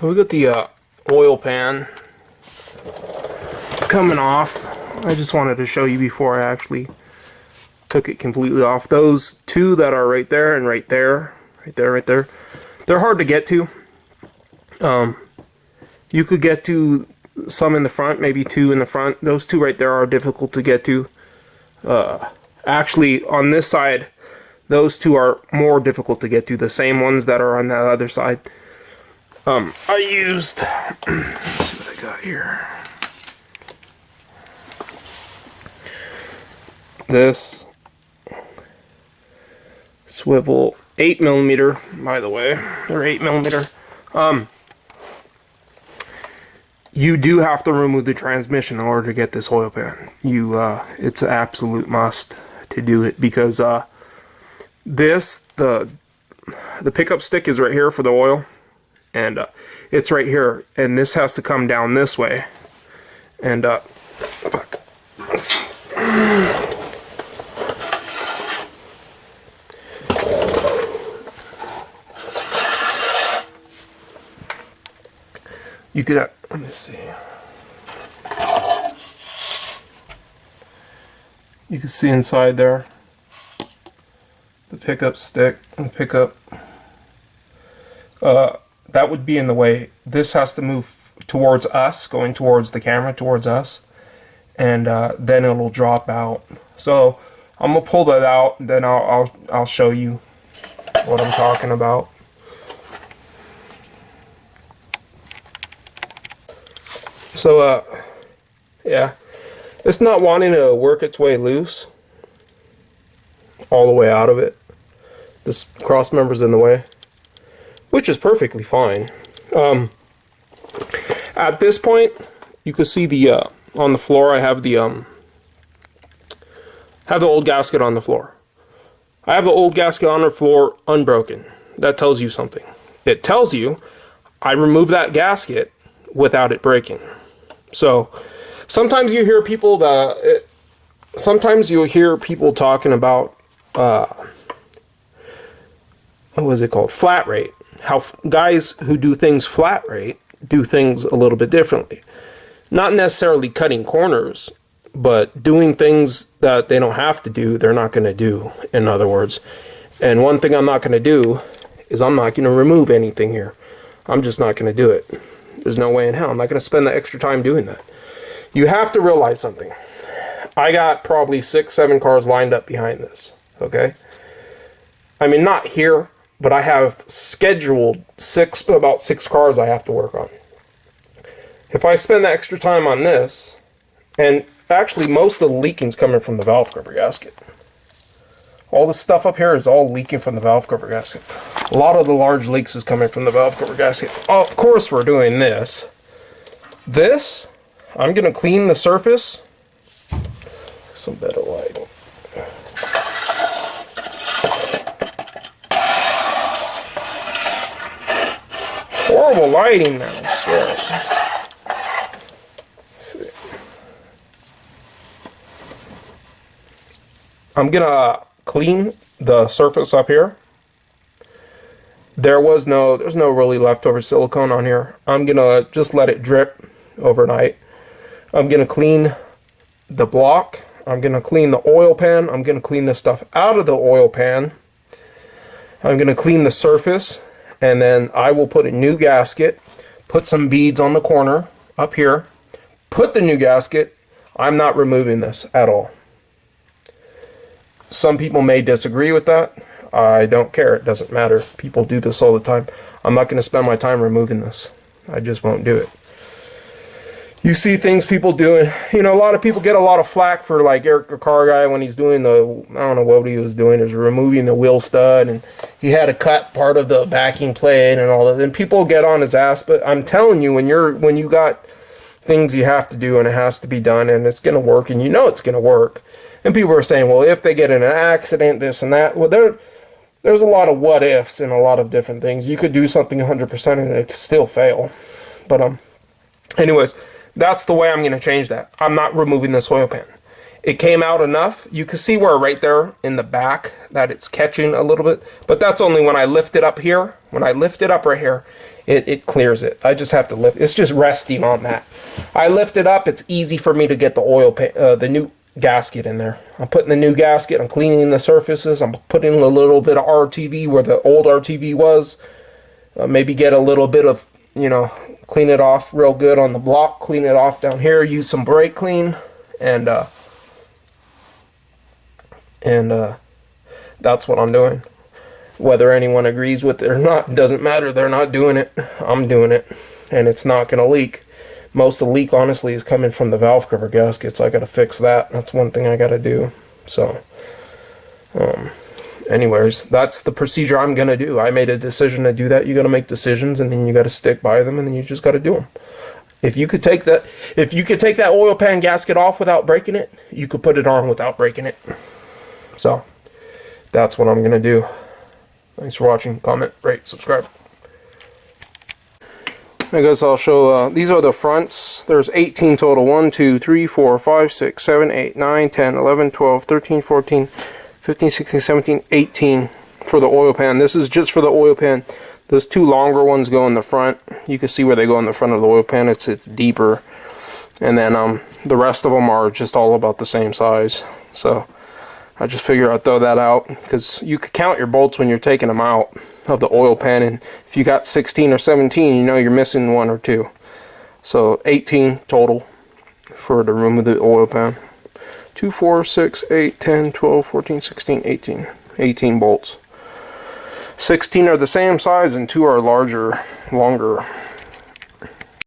So we got the oil pan coming off. I just wanted to show you before I actually took it completely off. Those two that are right there and right there, they're hard to get to. You could get to some in the front, maybe two in the front. Those two right there are difficult to get to. Actually, on this side, those two are more difficult to get to. The same ones that are on that other side. I used, let's see what I got here. This swivel 8mm, by the way. They're 8mm. You do have to remove the transmission in order to get this oil pan. It's an absolute must to do it, because the pickup stick is right here for the oil, and it's right here, and this has to come down this way. And fuck. Let's see. You could, let me see. You can see inside there the pickup stick and the pickup. That would be in the way. This has to move towards us, going towards the camera, towards us, and then it'll drop out. So I'm gonna pull that out, and then I'll show you what I'm talking about. So, yeah, it's not wanting to work its way loose all the way out of it. This cross member's in the way, which is perfectly fine. At this point, you can see the on the floor. I have the old gasket on the floor. I have the old gasket on the floor unbroken. That tells you something. It tells you I removed that gasket without it breaking. So sometimes you hear people talking about what was it called? Flat rate. How guys who do things flat rate do things a little bit differently. Not necessarily cutting corners, but doing things that they don't have to do, they're not going to do, in other words. And one thing I'm not going to do is I'm not going to remove anything here. I'm just not going to do it. There's no way in hell. I'm not going to spend the extra time doing that. You have to realize something. I got probably 6-7 cars lined up behind this, okay? I mean, not here, but I have scheduled about 6 cars I have to work on. If I spend the extra time on this, and actually most of the leaking's coming from the valve cover gasket. All this stuff up here is all leaking from the valve cover gasket. A lot of the large leaks is coming from the valve cover gasket. Oh, of course we're doing this. This, I'm going to clean the surface. Some better lighting. Horrible lighting now, I swear. Let's see. I'm going to clean the surface up here. There's no really leftover silicone on here. I'm gonna just let it drip overnight. I'm gonna clean the block. I'm gonna clean the oil pan. I'm gonna clean the stuff out of the oil pan. I'm gonna clean the surface, and then I will put a new gasket, put some beads on the corner up here, put the new gasket. I'm not removing this at all. Some people may disagree with that. I don't care. It doesn't matter. People do this all the time. I'm not going to spend my time removing this. I just won't do it. You see things people doing. You know, a lot of people get a lot of flack for, like, Eric, the car guy, when he's doing the, I don't know what he was doing, is removing the wheel stud, and he had to cut part of the backing plate and all that. And people get on his ass, but I'm telling you, when you got things you have to do and it has to be done and it's going to work and you know it's going to work. And people are saying, well, if they get in an accident, this and that. Well, there's a lot of what ifs and a lot of different things. You could do something 100% and it could still fail. But anyways, that's the way I'm going to change that. I'm not removing this oil pan. It came out enough. You can see where right there in the back that it's catching a little bit. But that's only when I lift it up here When I lift it up right here, it clears it. I just have to lift. It's just resting on that. I lift it up. It's easy for me to get the oil pan, the new gasket in there. I'm putting the new gasket. I'm cleaning the surfaces. I'm putting a little bit of RTV where the old RTV was. Maybe get a little bit of, you know, clean it off real good on the block. Clean it off down here. Use some brake clean, and that's what I'm doing. Whether anyone agrees with it or not, doesn't matter. They're not doing it. I'm doing it. And it's not going to leak. Most of the leak, honestly, is coming from the valve cover gaskets. I got to fix that. That's one thing I got to do. So, anyways, that's the procedure I'm going to do. I made a decision to do that. You got to make decisions, and then you got to stick by them, and then you just got to do them. If you could take that oil pan gasket off without breaking it, you could put it on without breaking it. So, that's what I'm going to do. Thanks for watching. Comment, rate, subscribe. I guess I'll show, these are the fronts. There's 18 total. 1, 2, 3, 4, 5, 6, 7, 8, 9, 10, 11, 12, 13, 14, 15, 16, 17, 18 for the oil pan. This is just for the oil pan. Those two longer ones go in the front. You can see where they go in the front of the oil pan. It's deeper. And then the rest of them are just all about the same size. So I just figure I'd throw that out, because you could count your bolts when you're taking them out of the oil pan, and if you got 16 or 17, you know you're missing 1 or 2. So 18 total for the room of the oil pan. 2, 4, 6, 8, 10, 12, 14, 16, 18. 18 bolts. 16 are the same size and 2 are larger, longer.